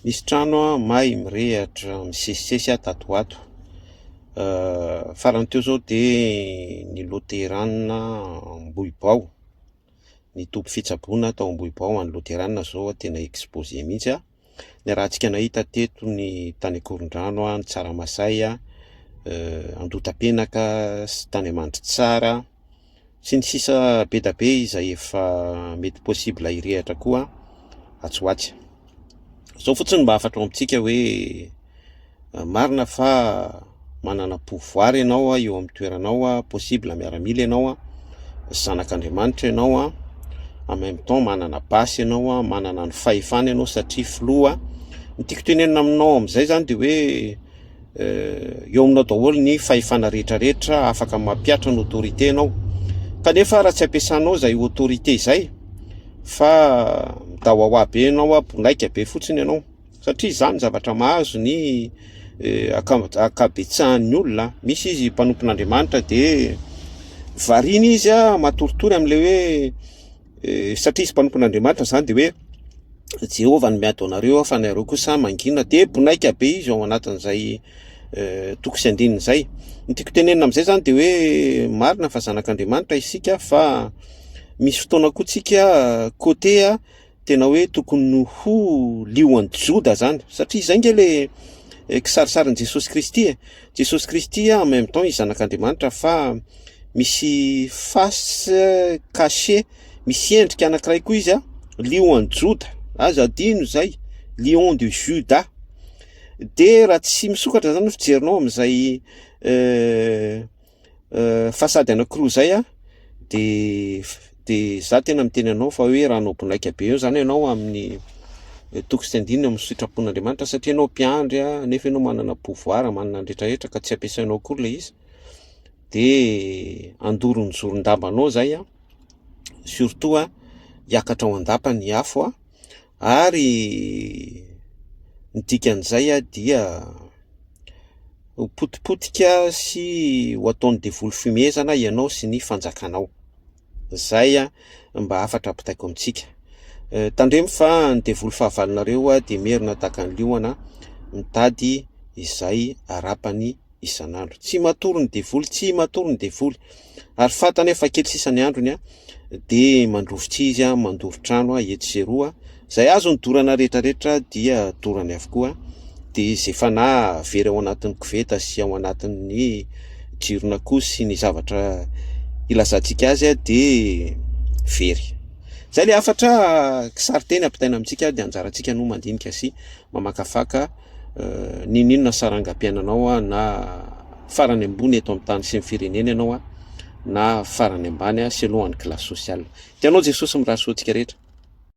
Misy trano mahay mirehatra misesisesy tato ato. Farany teo zao de ny loterana Ambohibao, ny tompy fitsaboana tao Ambohibao any loterana zao tena exposé mihitsy a. Ny raha antsika nahita teto ny tany Akorondrano a, ny Tsaramasay a, Andotapenaka sy tany Amandritsara sy ny sisa be da be izay efa mety possible hirehatra koa Atsoatsy. Zao fotsiny mba afatao amintsika hoe marina fa manana pouvoir ianao eo amin'ny toeranao possible miaramila ianao zanak'Andriamanitra ianao en même temps manana basy ianao manana ny fahefana ianao satria filoha. Ny tiako tenenina aminao amin'izay zany de hoe eo aminao daholo ny fahefana rehetrarehetra afaka mampiatra ny autorité ianao. Kanefa raha tsy ampiasanao zay autorité izay fa midahoahoa be ianao bonaika be fotsiny ianao satria zany zavatra mahazo ny akabetsahan'ny olona. Misy izy mpanompon'Andriamanitra de variana izy matoritory am'le hoe satria izy mpanompon'Andriamanitra zany de hoe Jehovah no miado anareo fa nareo kosa mangina, de bonaika be izy ao anatin'izay toko sy andininy zay. Ny tiako tenenina am'izay zany de hoe marina fa zanak'Andriamanitra isika fa misy fotoana koa tsika côté tena hoe tokony ho lioan'ny Joda zany satria zay nge le kisarisarin'i Jesosy Kristy Jesosy Kristy en même temps izy zanak'Andriamanitra fa misy face caché, misy endrika anankiray koa izy lioan'ny Joda, aza adino zay, lion de Juda. De raha tsy misokatra zany fijerinao amin'izay fasady anankiroa zay de za tena miteny anao fa hoe raha anao bonaika be eo zany ianao amin'ny toko sy andininy amin'ny sitrapon'Andriamanitra satria ianao mpiandry nefa ianao manana pouvoir, manana rehetrarehetra ka tsy ampiasainao akory le izy de andoro ny zoron-dambanao zay surtout hiakatra ao andapa ny afo ary ny dikan'izay dia ho potipotika sy ho ataon'ny devoly fimezana ianao sy ny fanjakanao. Zay mba afatra apitaiko amintsika. Tandremo fa ny devoly fahavalonareo de merina tahaka ny liona mitady izay arapany isan'andro. Tsy matory ny devoly, tsy matory ny devoly. Ary fantany fa kely sisany androny de mandrovitra izy mandovo-trano eto sy eroa. Zay azo ny dorana rehetrarehetra dia dorany avokoa. De zay fanahy very ao anatin'ny koveta sy ao anatin'ny jirona koa sy ny zavatra ilazantsika azy de very. Zay le afatra kisariteny ampitaina amintsika de anjarantsika no mandinika sy mamakafaka ninona sarangam-piainanao na farany ambony eto amin'ny tany sy ny firenena ianao na farany ambany sy alohan'ny classe sociale. Tianao Jesosy mirahasoantsika rehetra.